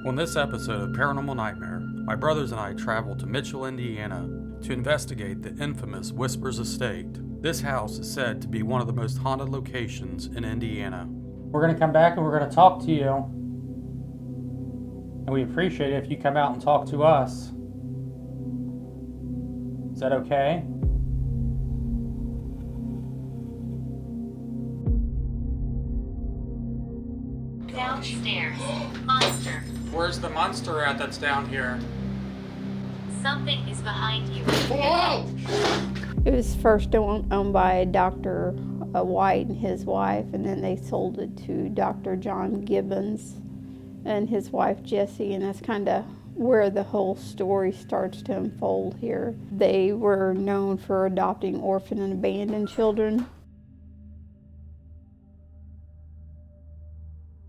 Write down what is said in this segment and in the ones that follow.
On this episode of Paranormal Nightmare, my brothers and I traveled to Mitchell, Indiana to investigate the infamous Whispers Estate. This house is said to be one of the most haunted locations in Indiana. We're going to come back and we're going to talk to you. And we appreciate it if you come out and talk to us. Is that okay? Downstairs. Monster. Where's the monster at that's down here? Something is behind you. It was first owned by Dr. White and his wife, and then they sold it to Dr. John Gibbons and his wife Jessie, and that's kind of where the whole story starts to unfold here. They were known for adopting orphan and abandoned children.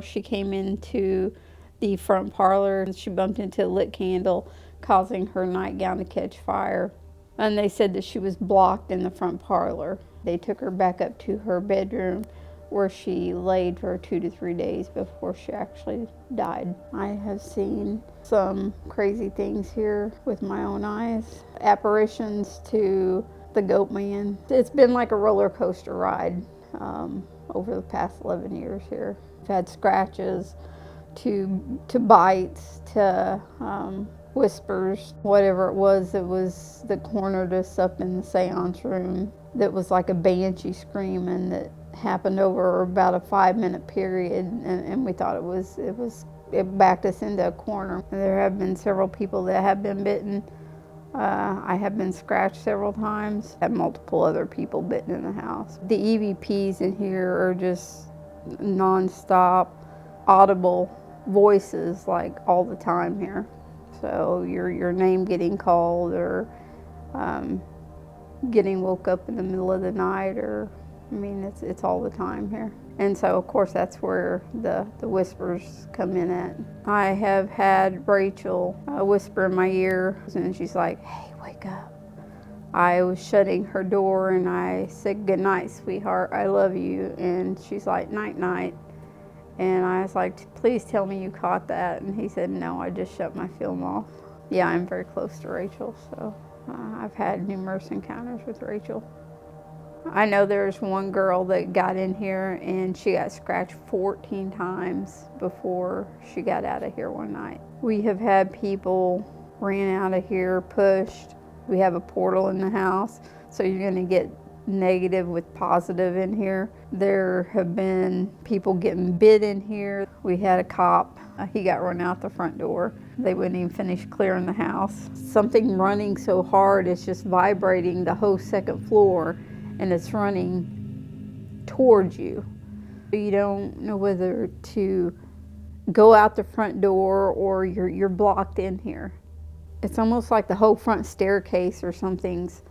She came into the front parlor and she bumped into a lit candle, causing her nightgown to catch fire. And they said that she was blocked in the front parlor. They took her back up to her bedroom where she laid for 2 to 3 days before she actually died. I have seen some crazy things here with my own eyes. Apparitions to the goat man. It's been like a roller coaster ride over the past 11 years here. I've had scratches to bites to whispers. Whatever it was that cornered us up in the seance room. That was like a banshee screaming that happened over about a 5-minute period, and we thought it backed us into a corner. There have been several people that have been bitten. I have been scratched several times. Had multiple other people bitten in the house. The EVPs in here are just non-stop, audible voices like all the time here. So your name getting called, or getting woke up in the middle of the night, or it's all the time here. And so of course that's where the whispers come in at. I have had Rachel whisper in my ear, and she's like, "Hey, wake up." I was shutting her door and I said, "Good night, sweetheart, I love you." And she's like, "Night, night." And I was like, "Please tell me you caught that." And he said, "No, I just shut my film off." Yeah, I'm very close to Rachel, so I've had numerous encounters with Rachel. I know there's one girl that got in here and she got scratched 14 times before she got out of here one night. We have had people ran out of here, pushed. We have a portal in the house, so you're going to get negative with positive in here. There have been people getting bit in here. We had a cop, he got run out the front door. They wouldn't even finish clearing the house. Something running so hard it's just vibrating the whole second floor, and it's running towards you. You don't know whether to go out the front door or you're blocked in here. It's almost like the whole front staircase or something's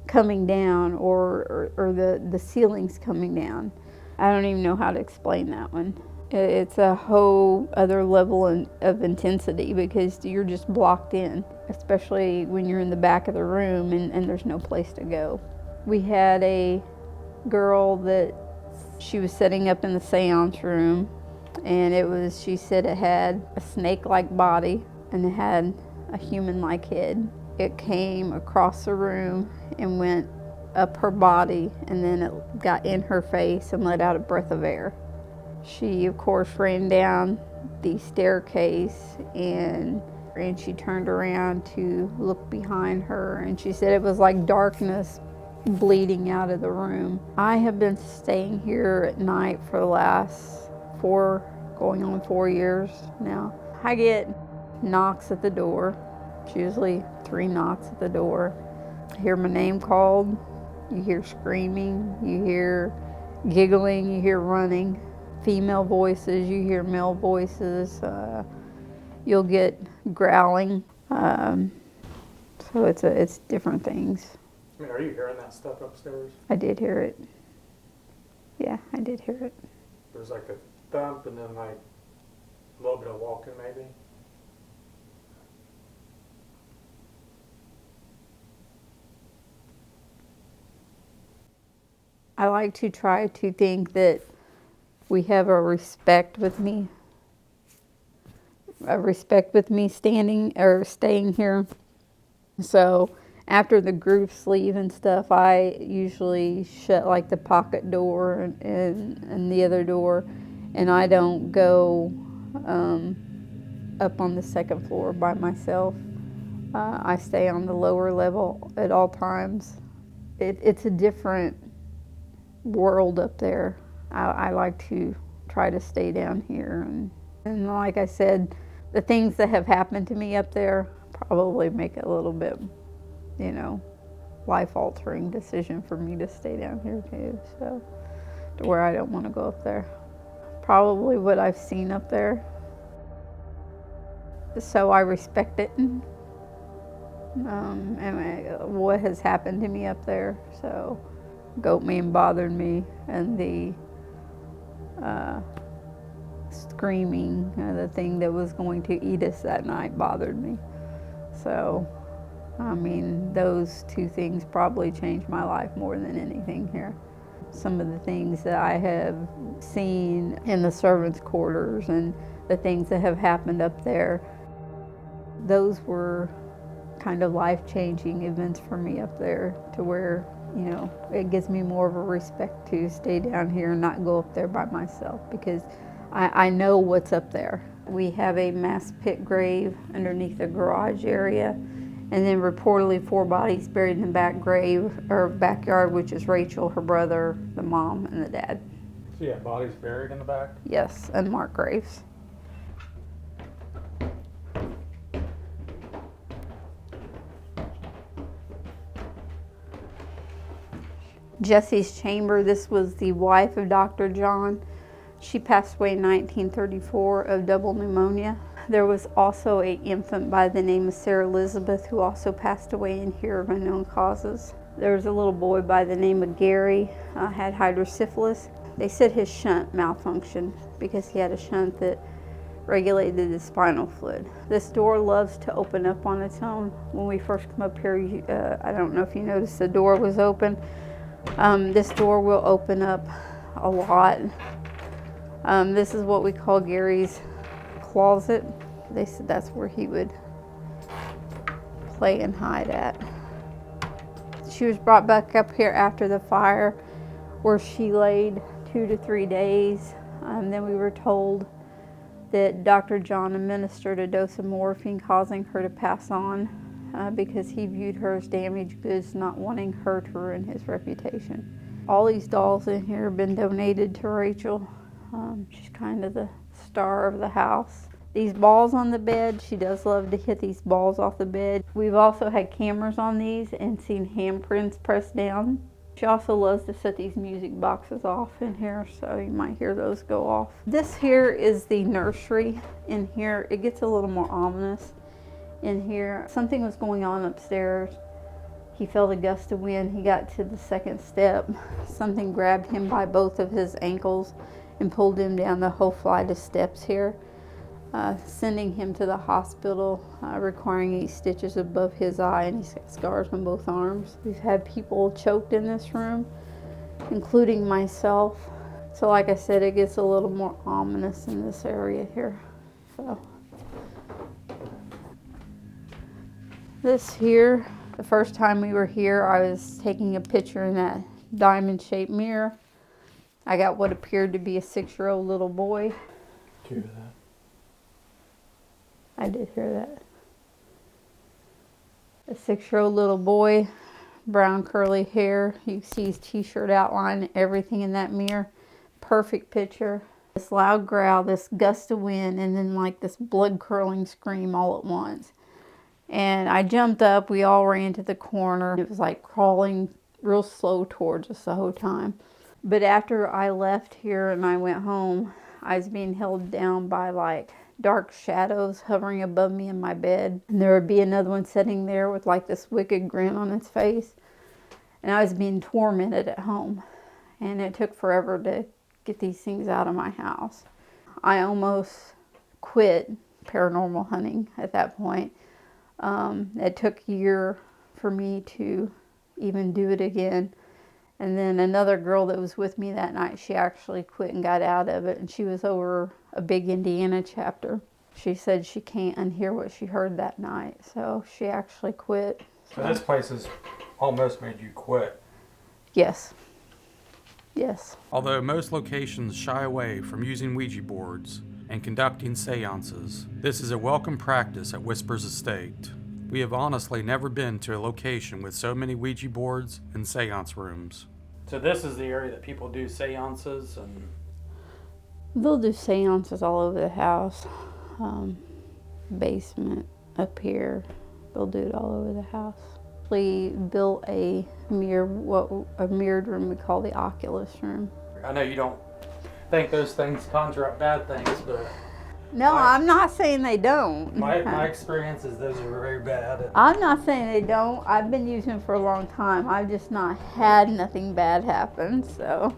coming down, or the ceiling's coming down. I don't even know how to explain that one. It's a whole other level of intensity because you're just blocked in, especially when you're in the back of the room and there's no place to go. We had a girl that she was setting up in the seance room, and she said it had a snake-like body and it had a human-like head. It came across the room and went up her body, and then it got in her face and let out a breath of air. She, of course, ran down the staircase and she turned around to look behind her, and she said it was like darkness bleeding out of the room. I have been staying here at night for the last 4 years now. I get knocks at the door. It's usually 3 knocks at the door. I hear my name called. You hear screaming. You hear giggling. You hear running. Female voices. You hear male voices. You'll get growling. So it's different things. Are you hearing that stuff upstairs? I did hear it. Yeah, I did hear it. There's like a thump and then like a little bit of walking maybe. I like to try to think that we have a respect with me respect with me staying here. So after the groups leave and stuff, I usually shut like the pocket door and the other door, and I don't go up on the second floor by myself. I stay on the lower level at all times. It's a different world up there. I like to try to stay down here. And like I said, the things that have happened to me up there probably make it a little bit, life-altering decision for me to stay down here too. So, to where I don't want to go up there. Probably what I've seen up there. So I respect it. And what has happened to me up there. So, goat man bothered me, and the screaming, the thing that was going to eat us that night bothered me. So, I mean, those two things probably changed my life more than anything here. Some of the things that I have seen in the servants' quarters and the things that have happened up there, those were kind of life-changing events for me up there, to where, it gives me more of a respect to stay down here and not go up there by myself, because I know what's up there. We have a mass pit grave underneath the garage area, and then reportedly 4 bodies buried in the backyard, which is Rachel, her brother, the mom, and the dad. So yeah, bodies buried in the back? Yes, unmarked graves. Jesse's chamber, this was the wife of Dr. John. She passed away in 1934 of double pneumonia. There was also an infant by the name of Sarah Elizabeth who also passed away in here of unknown causes. There was a little boy by the name of Gary, had hydrocephalus. They said his shunt malfunctioned because he had a shunt that regulated the spinal fluid. This door loves to open up on its own. When we first come up here, I don't know if you noticed the door was open. This door will open up a lot. This is what we call Gary's closet. They said that's where he would play and hide at. She was brought back up here after the fire, where she laid 2 to 3 days. Then we were told that Dr. John administered a dose of morphine, causing her to pass on because he viewed her as damaged goods, not wanting her to ruin his reputation. All these dolls in here have been donated to Rachel. She's kind of the star of the house. These balls on the bed, she does love to hit these balls off the bed. We've also had cameras on these and seen handprints pressed down. She also loves to set these music boxes off in here, so you might hear those go off. This here is the nursery. In here, it gets a little more ominous. In here, something was going on upstairs. He felt a gust of wind. He got to the second step. Something grabbed him by both of his ankles and pulled him down the whole flight of steps here, sending him to the hospital, requiring 8 stitches above his eye, and he's got scars on both arms. We've had people choked in this room, including myself. So like I said, it gets a little more ominous in this area here. So this here, the first time we were here, I was taking a picture in that diamond-shaped mirror. I got what appeared to be a 6-year-old little boy. Did you hear that? I did hear that. A 6-year-old little boy, brown curly hair. You can see his t-shirt outline, everything in that mirror. Perfect picture. This loud growl, this gust of wind, and then like this blood-curdling scream all at once. And I jumped up, we all ran to the corner. It was like crawling real slow towards us the whole time. But after I left here and I went home, I was being held down by like dark shadows hovering above me in my bed. And there would be another one sitting there with like this wicked grin on its face. And I was being tormented at home. And it took forever to get these things out of my house. I almost quit paranormal hunting at that point. It took a year for me to even do it again. And then another girl that was with me that night, she actually quit and got out of it. And she was over a big Indiana chapter. She said she can't unhear what she heard that night, so she actually quit. So this place has almost made you quit. Yes. Yes. Although most locations shy away from using Ouija boards and conducting seances, this is a welcome practice at Whispers Estate. We have honestly never been to a location with so many Ouija boards and seance rooms. So this is the area that people do seances and... They'll do seances all over the house. Basement, up here. They'll do it all over the house. We built a mirrored room we call the Oculus room. I know you don't think those things conjure up bad things, but... No, I'm not saying they don't. My experience is those are very bad. I'm not saying they don't. I've been using them for a long time. I've just not had nothing bad happen, so.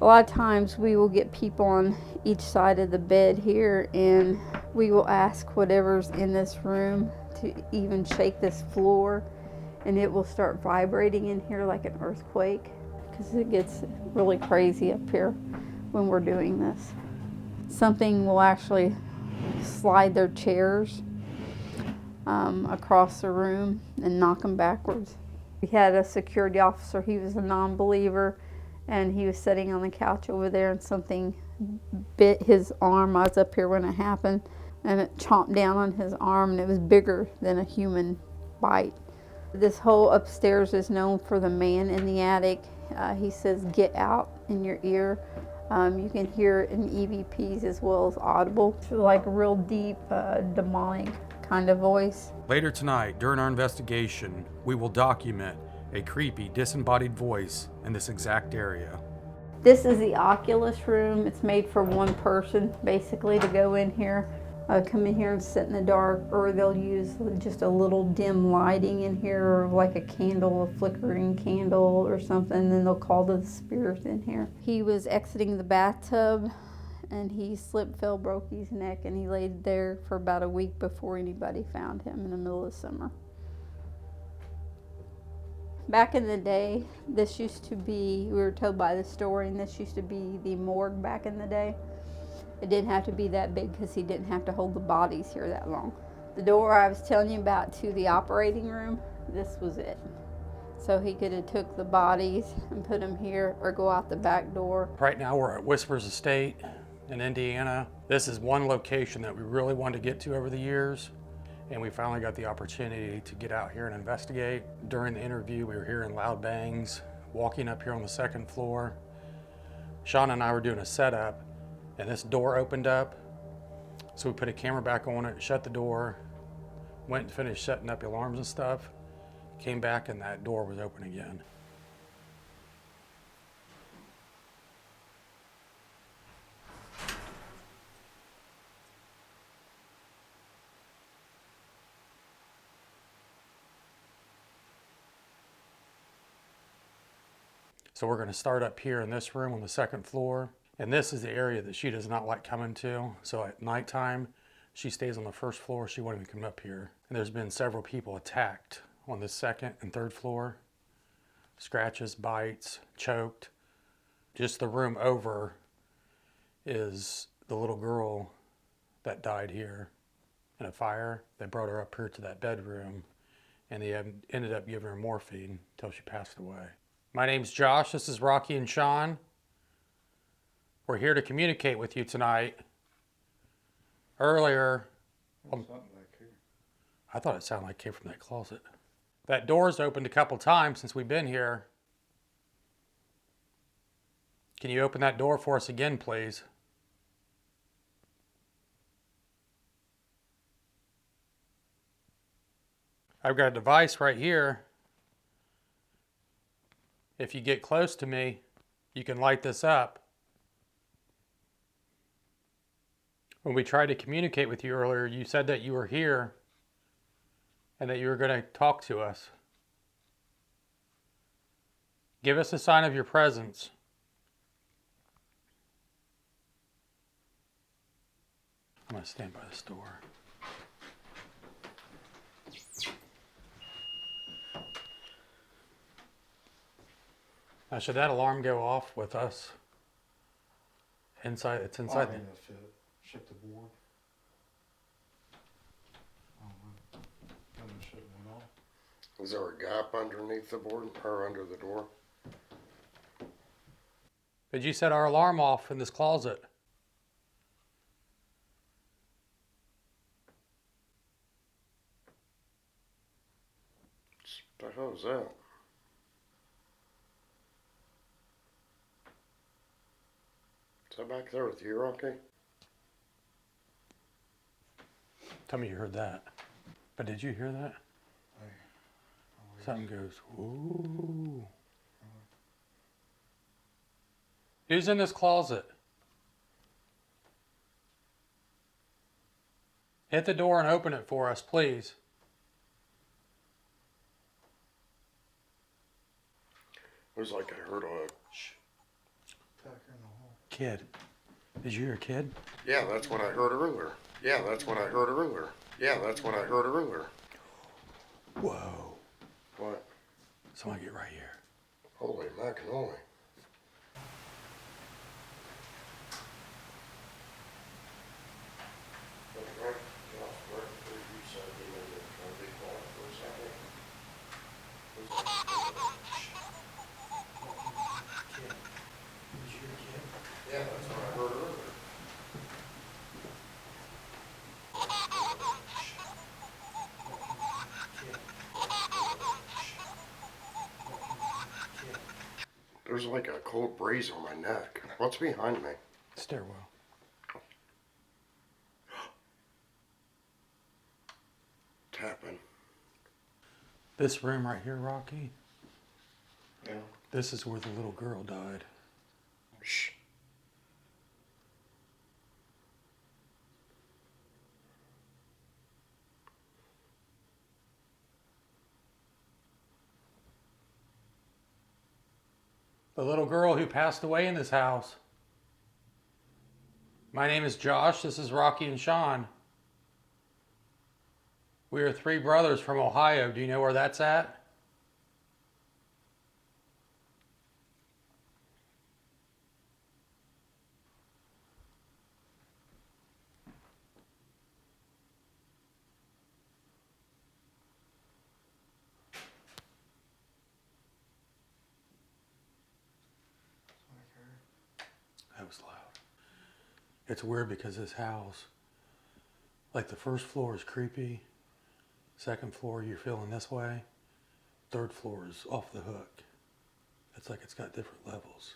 A lot of times we will get people on each side of the bed here and we will ask whatever's in this room to even shake this floor, and it will start vibrating in here like an earthquake because it gets really crazy up here when we're doing this. Something will actually slide their chairs across the room and knock them backwards. We had a security officer, he was a non-believer, and he was sitting on the couch over there and something bit his arm. I was up here when it happened, and it chomped down on his arm, and it was bigger than a human bite. This whole upstairs is known for the man in the attic. He says, "Get out," in your ear. You can hear it in EVPs as well as audible. It's like a real deep, demonic kind of voice. Later tonight, during our investigation, we will document a creepy, disembodied voice in this exact area. This is the Oculus room. It's made for one person, basically, to go in here, come in here and sit in the dark, or they'll use just a little dim lighting in here, or like a candle, a flickering candle or something, and then they'll call the spirit in here. He was exiting the bathtub, and he slipped, fell, broke his neck, and he laid there for about a week before anybody found him in the middle of summer. Back in the day, this used to be, we were told by the story, and this used to be the morgue back in the day. It didn't have to be that big because he didn't have to hold the bodies here that long. The door I was telling you about to the operating room, this was it. So he could have took the bodies and put them here or go out the back door. Right now we're at Whispers Estate in Indiana. This is one location that we really wanted to get to over the years, and we finally got the opportunity to get out here and investigate. During the interview, we were hearing loud bangs, walking up here on the second floor. Sean and I were doing a setup, and this door opened up. So we put a camera back on it, shut the door, went and finished setting up the alarms and stuff, came back and that door was open again. So we're going to start up here in this room on the second floor. And this is the area that she does not like coming to. So at nighttime, she stays on the first floor. She won't even come up here. And there's been several people attacked on the second and third floor. Scratches, bites, choked. Just the room over is the little girl that died here in a fire. They brought her up here to that bedroom, and they ended up giving her morphine until she passed away. My name's Josh, this is Rocky and Sean. We're here to communicate with you tonight. Earlier, I thought it sounded like it came from that closet. That door's opened a couple times since we've been here. Can you open that door for us again, please? I've got a device right here. If you get close to me, you can light this up. When we tried to communicate with you earlier, you said that you were here and that you were going to talk to us. Give us a sign of your presence. I'm going to stand by this door. Now, should that alarm go off with us? Inside, it's inside. I mean, if it shift the board. Is there a gap underneath the board or under the door? Did you set our alarm off in this closet? What the hell is that? Is that back there with you, Rocky? Tell me you heard that. But did you hear that? Something goes, ooh. Who's in this closet? Hit the door and open it for us, please. It was like I heard a Kid. Did you hear a kid? Yeah, that's what I heard earlier. Yeah, that's what I heard earlier. Yeah, that's what I heard earlier. Whoa. What? Someone get right here. Holy macaroni. Yeah, that's what I heard earlier. There's like a cold breeze on my neck. What's behind me? Stairwell. Tapping. This room right here, Rocky, Yeah. this is where the little girl died. Shh. The little girl who passed away in this house. My name is Josh. This is Rocky and Sean. We are three brothers from Ohio. Do you know where that's at? That was loud. It's weird because this house, like the first floor is creepy. Second floor, you're feeling this way. Third floor is off the hook. It's like it's got different levels.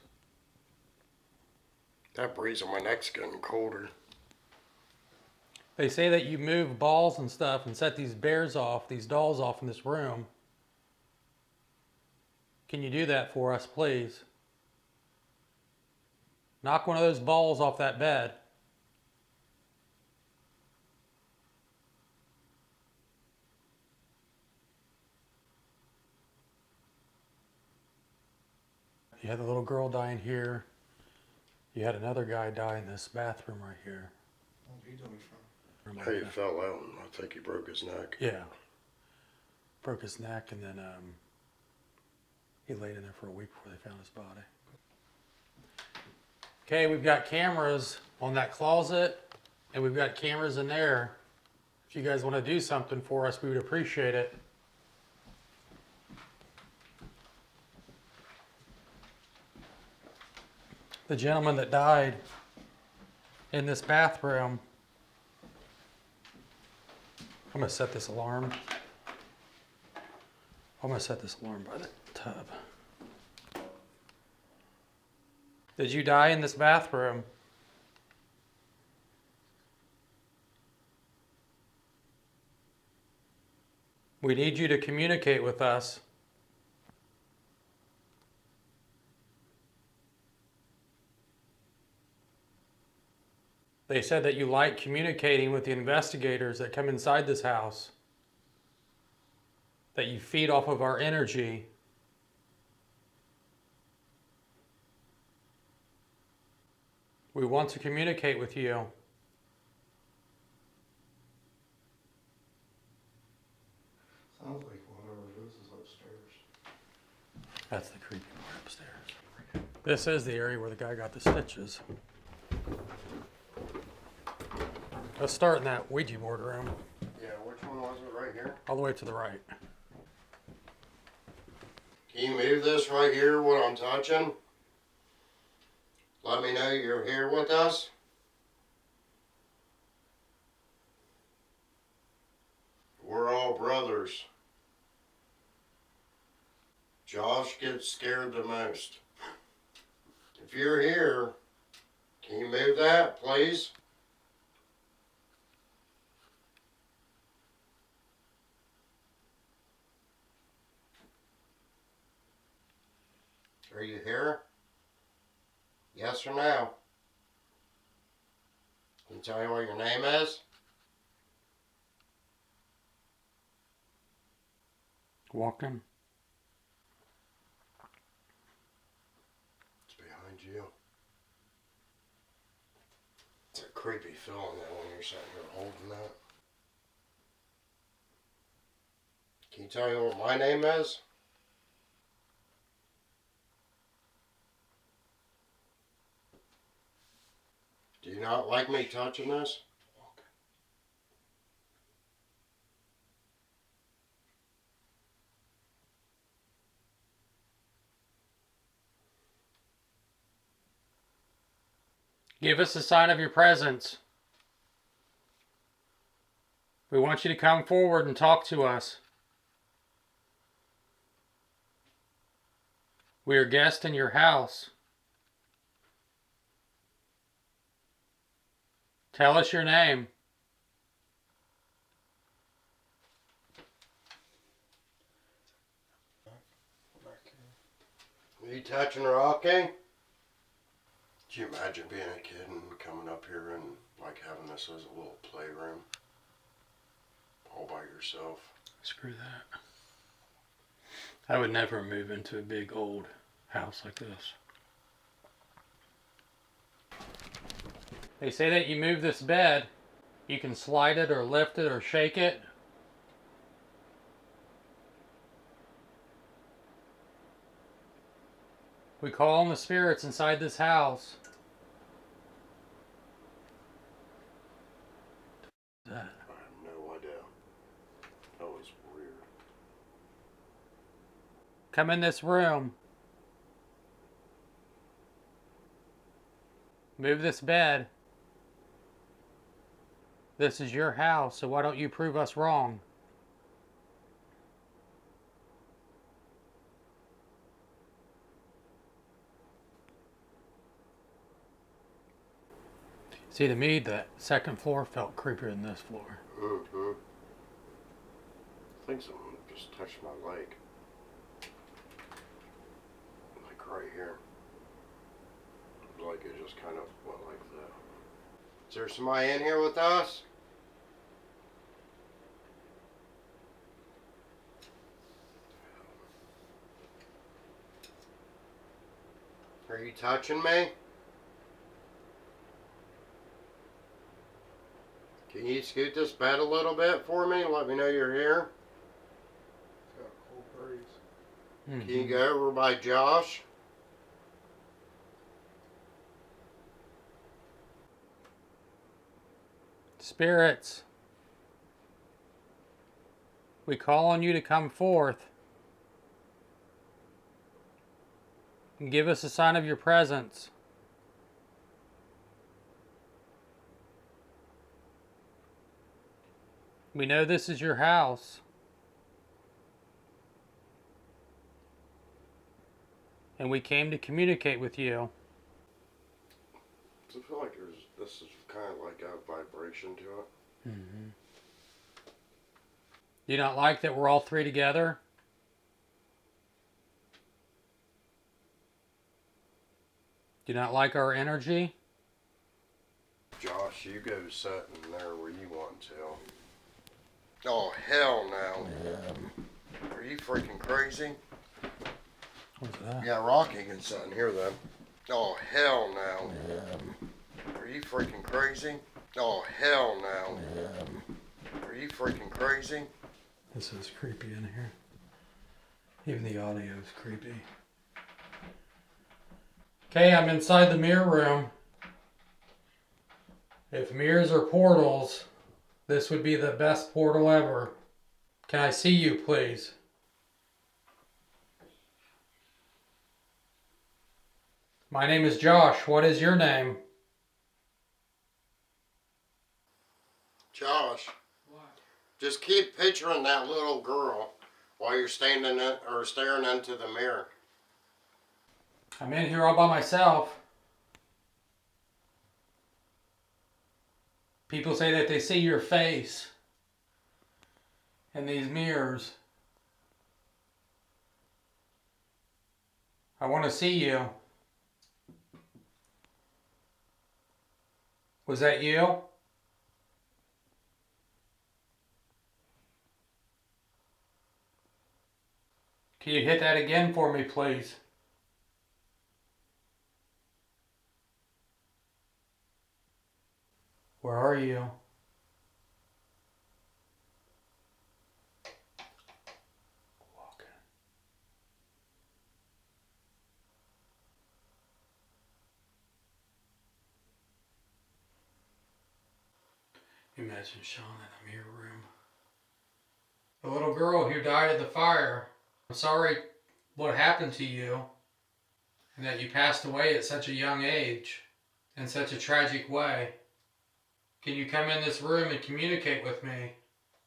That breeze on my neck's getting colder. They say that you move balls and stuff and set these bears off, these dolls off in this room. Can you do that for us, please? Knock one of those balls off that bed. You had the little girl dying here. You had another guy die in this bathroom right here. He fell out and I think he broke his neck. Yeah. Broke his neck and then he laid in there for a week before they found his body. Okay, we've got cameras on that closet and we've got cameras in there. If you guys want to do something for us, we would appreciate it. The gentleman that died in this bathroom, I'm going to set this alarm. I'm going to set this alarm by the tub. Did you die in this bathroom? We need you to communicate with us. They said that you like communicating with the investigators that come inside this house, that you feed off of our energy. We want to communicate with you. Sounds like whatever it is upstairs. That's the creepy part upstairs. This is the area where the guy got the stitches. Let's start in that Ouija board room. Yeah, which one was it right here? All the way to the right. Can you move this right here, what I'm touching? Let me know you're here with us. We're all brothers. Josh gets scared the most. If you're here, can you move that, please? Are you here? Yes or no? Can you tell me what your name is? Walking. It's behind you. It's a creepy feeling that when you're sitting here holding that. Can you tell me what my name is? Do you not like me touching this? Give us a sign of your presence. We want you to come forward and talk to us. We are guests in your house. Tell us your name. Are you touching Rocky? Can you imagine being a kid and coming up here and like having this as a little playroom? All by yourself? Screw that. I would never move into a big old house like this. They say that you move this bed, you can slide it or lift it or shake it. We call on the spirits inside this house. I have no idea. That was weird. Come in this room. Move this bed. This is your house, so why don't you prove us wrong? See, to me, the second floor felt creepier than this floor. Mm-hmm. I think someone just touched my leg. Like right here. Like it just kind of went like that. Is there somebody in here with us? Are you touching me? Can you scoot this bed a little bit for me and let me know you're here? It's got a cool breeze. Mm-hmm. Can you go over by Josh? Spirits, we call on you to come forth and give us a sign of your presence. We know this is your house, and we came to communicate with you. I feel like this is kind of like a vibration to it. Mm-hmm. Do you not like that we're all three together? Do you not like our energy? Josh, you go sit in there where you want to. Oh, hell no. Are you freaking crazy? What's that? Yeah, Rocky can sit in here then. Oh, hell no. Are you freaking crazy? Oh, hell no. Are you freaking crazy? This is creepy in here. Even the audio is creepy. Okay, I'm inside the mirror room. If mirrors are portals, this would be the best portal ever. Can I see you, please? My name is Josh. What is your name? Josh, just keep picturing that little girl while you're standing in, or staring into the mirror. I'm in here all by myself. People say that they see your face in these mirrors. I want to see you. Was that you? Can you hit that again for me, please? Where are you? Walking. Imagine Sean in a mirror room. The little girl who died at the fire. I'm sorry what happened to you and that you passed away at such a young age in such a tragic way. Can you come in this room and communicate with me?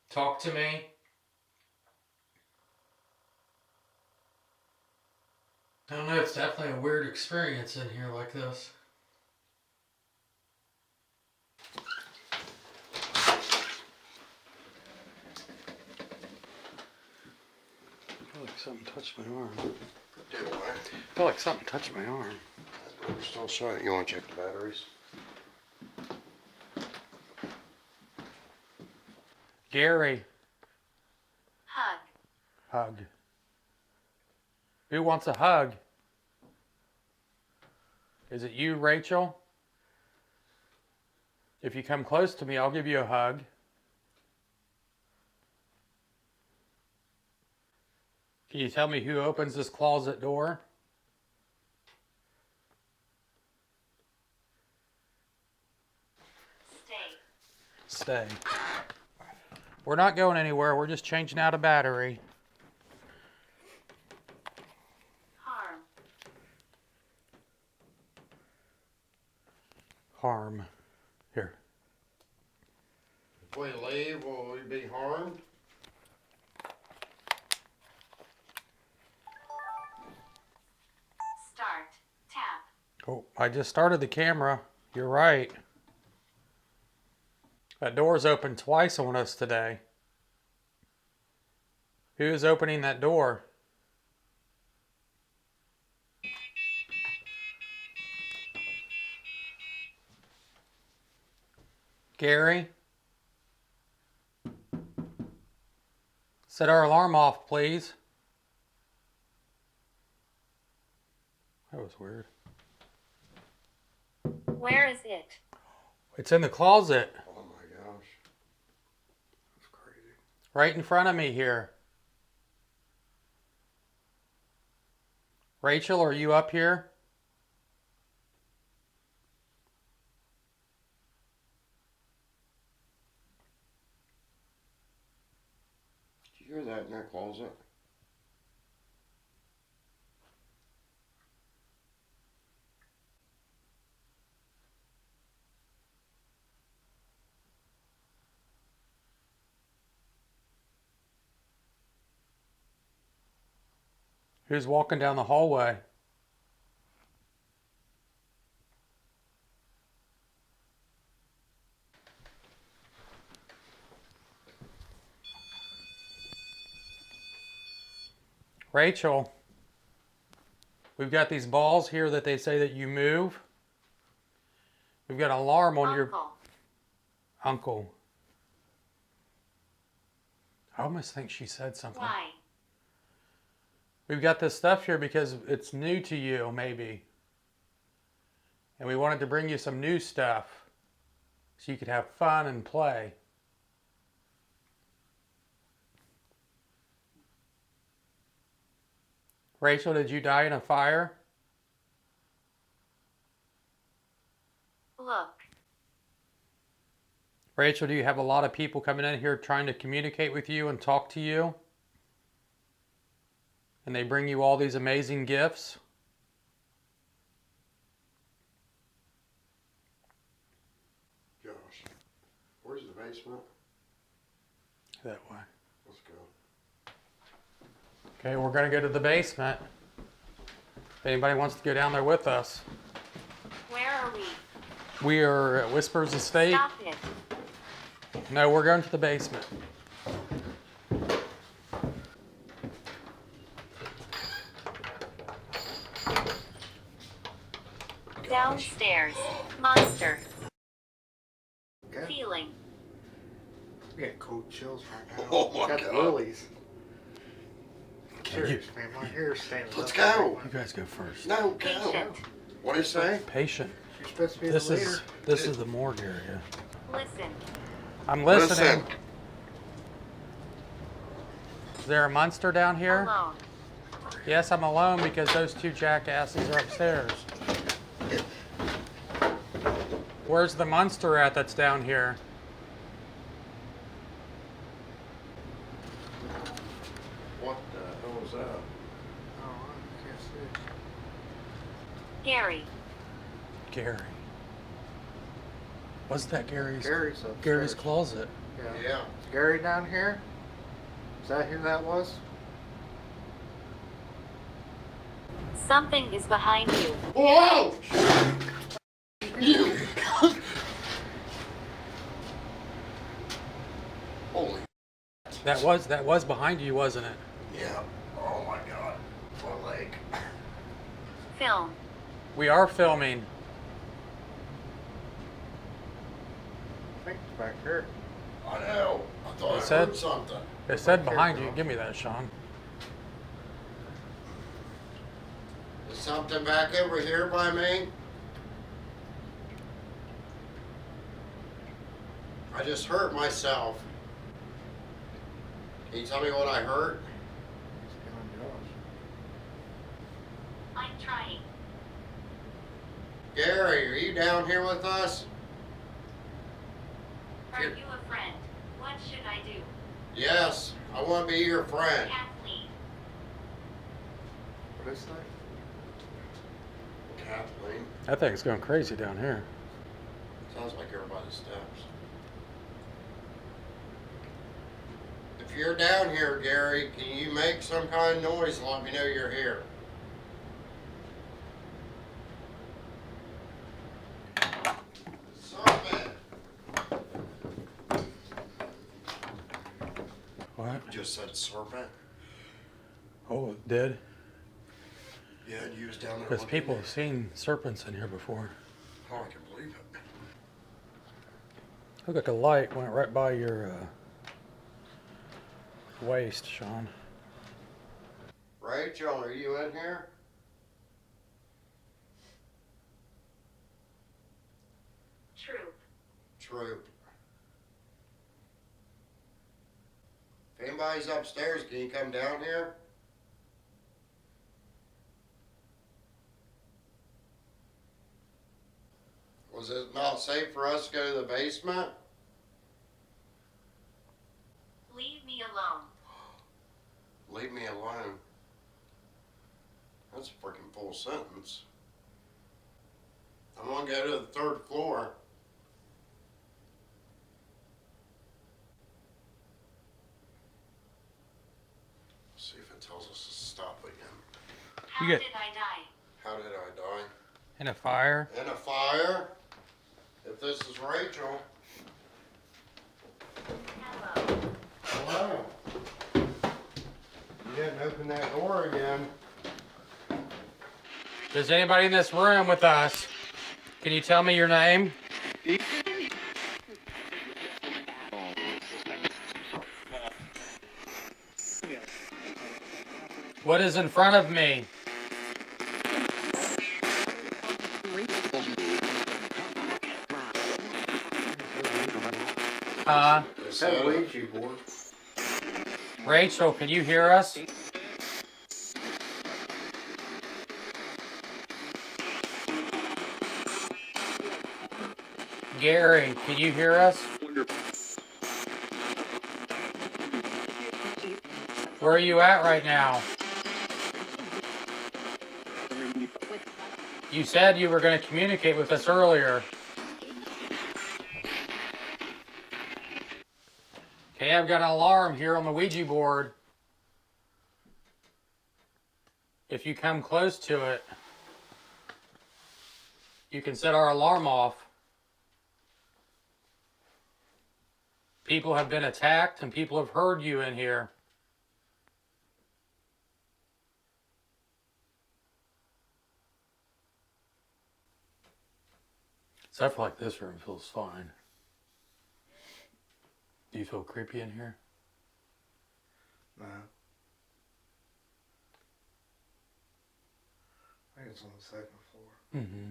Talk to me? I don't know, it's definitely a weird experience in here like this. I feel like something touched my arm. Did what? I feel like something touched my arm. We're still shut. You want to check the batteries? Gary. Hug. Hug. Who wants a hug? Is it you, Rachel? If you come close to me, I'll give you a hug. Can you tell me who opens this closet door? Stay. Stay. We're not going anywhere. We're just changing out a battery. Harm. Harm. Here. If we leave, will we be harmed? Start. Tap. Oh, I just started the camera. You're right. That door's opened twice on us today. Who is opening that door? Gary? Set our alarm off, please. That was weird. Where is it? It's in the closet. Oh my gosh. That's crazy. Right in front of me here. Rachel, are you up here? Did you hear that in that closet? Who's walking down the hallway? Rachel, we've got these balls here that they say that you move. We've got an alarm on your Uncle. uncle. I almost think she said something. Why? We've got this stuff here because it's new to you, maybe. And we wanted to bring you some new stuff so you could have fun and play. Rachel, did you die in a fire? Look. Rachel, do you have a lot of people coming in here trying to communicate with you and talk to you? And they bring you all these amazing gifts? basement? That way. Let's go. Okay, we're gonna go to the basement. If anybody wants to go down there with us. Where are we? We are at Whispers Estate. Stop it. No, we're going to the basement. Downstairs. Monster. Okay. Feeling. I'm getting cold chills right now. Oh my Got the God. willies. Can you- Serious, man. My hair's standing Let's up. go. You guys go first. No, go. Patient. What do you say? Patient. You're supposed to be This the leader. is the morgue area. Listen. I'm listening. Listen. Is there a monster down here? Alone. Yes, I'm alone because those two jackasses are upstairs. Where's the monster at that's down here? What the hell is that? Oh, I can't see. Gary. Gary. Was that Gary's Gary's upstairs. Gary's closet? Yeah. Yeah. Is Gary down here? Is that who that was? Something is behind you. Whoa! You. Holy. That was behind you, wasn't it? Yeah. Oh my God. My leg. Film. We are filming. I think it's back here. I know. I thought I said- heard something. It said behind you. Give me that, Sean. Is something back over here by me? I just hurt myself. Can you tell me what I hurt? It's behind Josh. I'm trying. Gary, are you down here with us? Are Here. you a friend? What should I do? Yes, I want to be your friend. Kathleen. What is that? Kathleen. That thing's going crazy down here. Sounds like you're by the steps. If you're down here, Gary, can you make some kind of noise and let me know you're here? Serpent! What? Just said serpent? Oh, it did? Yeah, you was down there. Because looking. people have seen serpents in here before. Oh, I can believe it. Looked like a light went right by your waist, Sean. Rachel, are you in here? Troop. Troop. If anybody's upstairs, can you come down here? Was it not safe for us to go to the basement? Leave me alone. Leave me alone. That's a freaking full sentence. I'm gonna go to the third floor. See if it tells us to stop again. How You get- did I die? How did I die? In a fire? In a fire? If this is Rachel. Hello. Hello. You didn't open that door again. There's anybody in this room with us? Can you tell me your name? What is in front of me? Is that a Ouija board? Rachel, can you hear us? Gary, can you hear us? Where are you at right now? You said you were going to communicate with us earlier. Hey, I've got an alarm here on the Ouija board. If you come close to it, you can set our alarm off. People have been attacked and people have heard you in here. So I feel like this room feels fine. Do you feel creepy in here? No. I think it's on the second floor. Mm-hmm.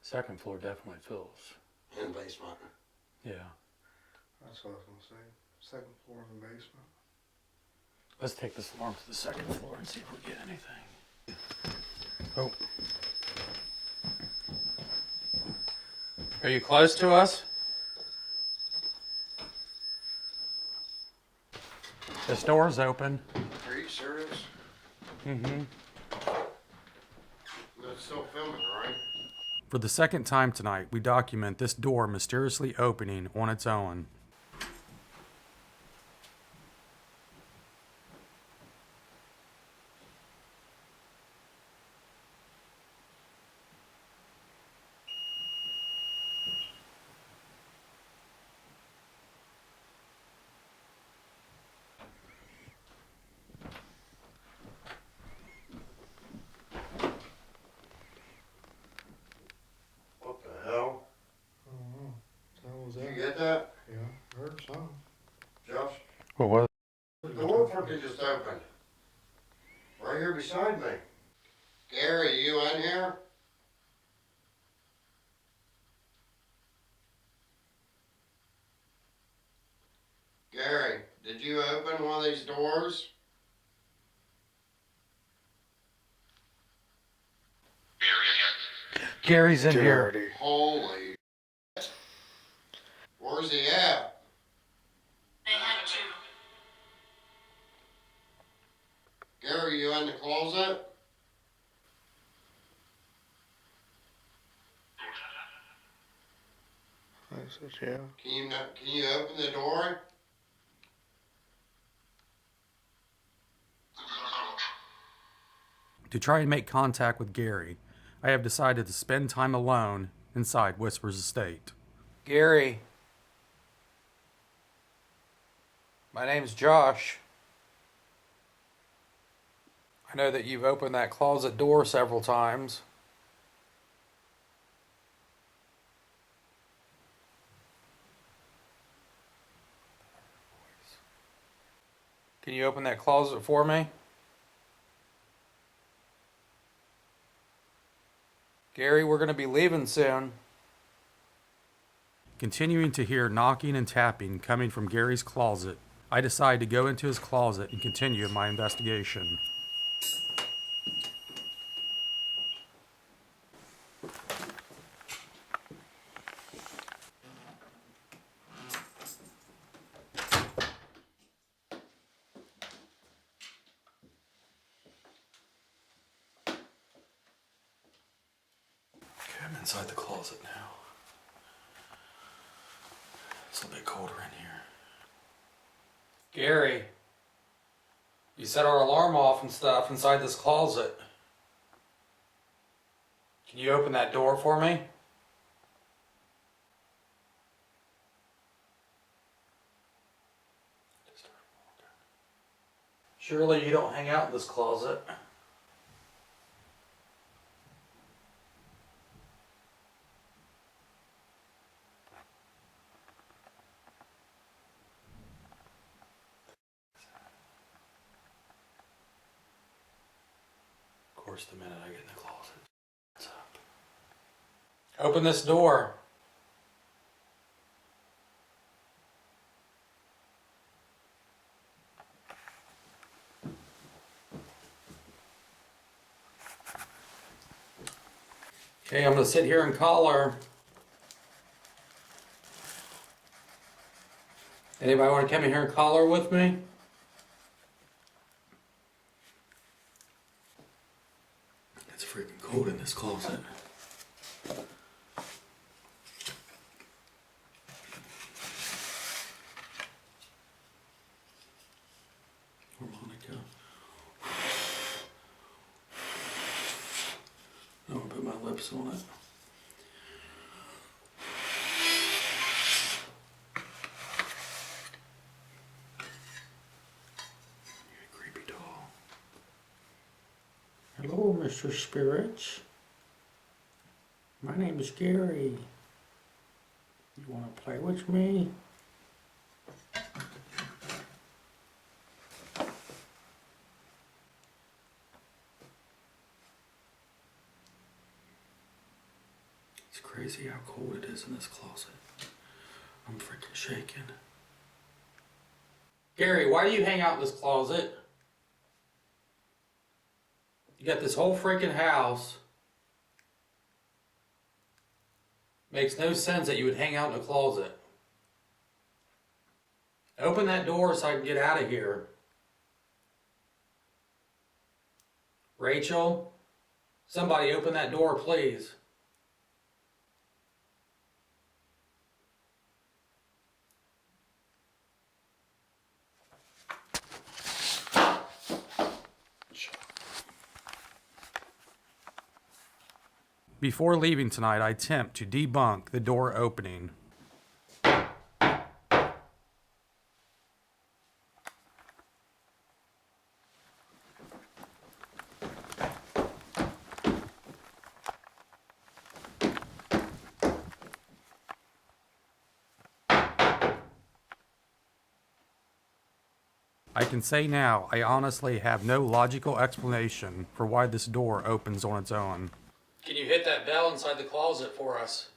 Second floor definitely feels. In the basement. Yeah. That's what I was gonna say. Second floor in the basement. Let's take this alarm to the second floor and see if we get anything. Oh. Are you close to us? This door's open. Are you serious? Mm-hmm. That's still filming, right? For the second time tonight, we document this door mysteriously opening on its own. What the hell? I don't know. That was Did it. you get that? Yeah, heard some. Josh? What was The door fucking just opened. Right here beside me. Gary, you in here? Gary, did you open one of these doors? Gary's in here. Holy shit. Where's he at? They had to. Gary, you in the closet? I said, yeah. Can you open the door? To try and make contact with Gary, I have decided to spend time alone inside Whisper's estate. Gary. My name's Josh. I know that you've opened that closet door several times. Can you open that closet for me? Gary, we're going to be leaving soon. Continuing to hear knocking and tapping coming from Gary's closet, I decide to go into his closet and continue my investigation. Okay, I'm inside the closet now. It's a bit colder in here. Gary, you set our alarm off and stuff inside this closet. Can you open that door for me? Surely you don't hang out in this closet. Of course, the minute I get in the closet, it's up. Open this door. Okay, I'm gonna sit here and collar. Anybody want to come in here and collar with me? It's freaking cold in this closet. lips on it. Creepy doll. Hello, Mr. Spirits. My name is Gary. You want to play with me? It's crazy how cold it is in this closet. I'm freaking shaking. Gary, why do you hang out in this closet? You got this whole freaking house. Makes no sense that you would hang out in a closet. Open that door so I can get out of here. Rachel, somebody open that door, please. Before leaving tonight, I attempt to debunk the door opening. I can say now, I honestly have no logical explanation for why this door opens on its own. Can you hit that bell inside the closet for us?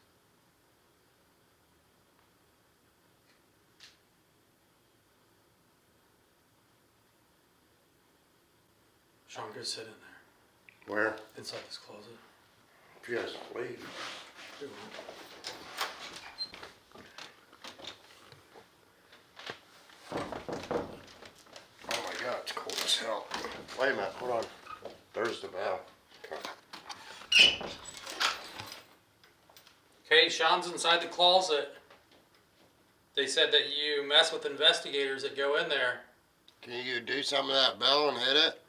Sean, go sit in there. Where? Inside this closet. If you guys leave. Oh my God, it's cold as hell. Wait a minute, hold on. There's the bell. Okay, Sean's inside the closet. They said that you mess with investigators that go in there. Can you do some of that bell and hit it?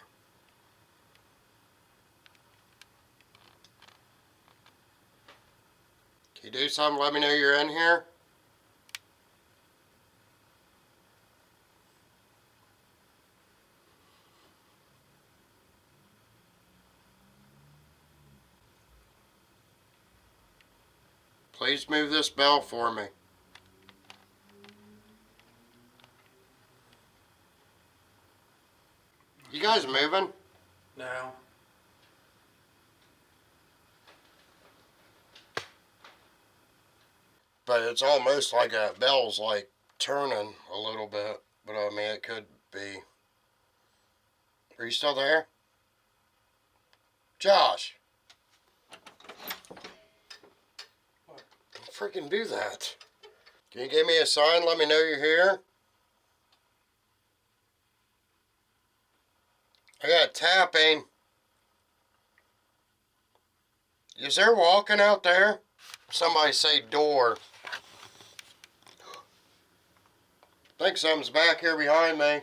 Can you do something? Let me know you're in here. Please move this bell for me. You guys moving? No. But it's almost like that bell's like turning a little bit. But I mean, it could be. Are you still there? Josh. What? Don't freaking do that. Can you give me a sign? Let me know you're here. I got tapping. Is there walking out there? Somebody say door. I think something's back here behind me.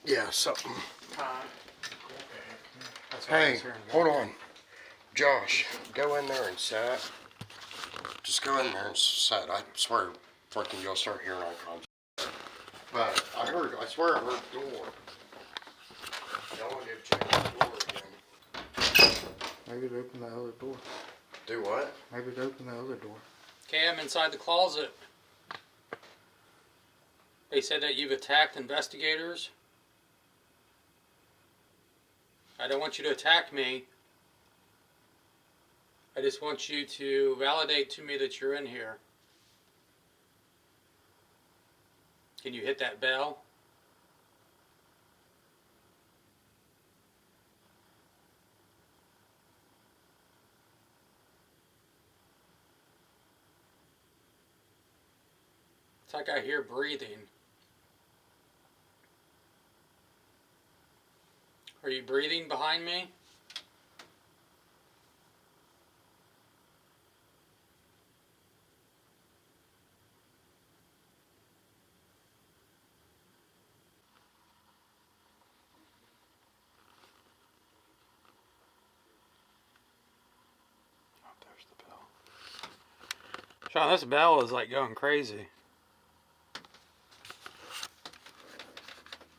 Yeah, something. Hey, hold on. Josh, go in there and sit. Just go in there and sit. I swear, freaking, you'll start hearing eye contact. But I swear I heard door. Y'all want to check the door again. Maybe to open the other door. Do what? Maybe to open the other door. Okay, I'm inside the closet. They said that you've attacked investigators. I don't want you to attack me. I just want you to validate to me that you're in here. Can you hit that bell? It's like I hear breathing. Are you breathing behind me? Sean, this bell is like going crazy.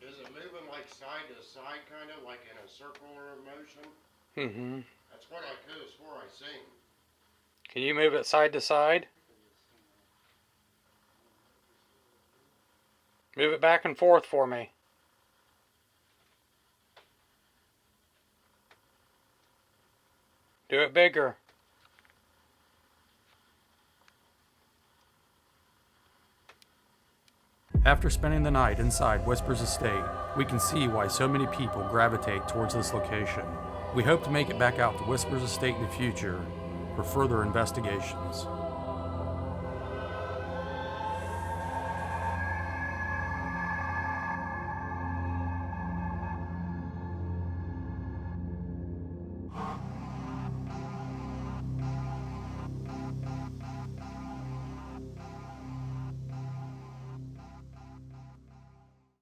Is it moving like side to side, kind of like in a circular motion? Mm-hmm. That's what I could have swore I seen. Can you move it side to side? Move it back and forth for me. Do it bigger. After spending the night inside Whispers Estate, we can see why so many people gravitate towards this location. We hope to make it back out to Whispers Estate in the future for further investigations.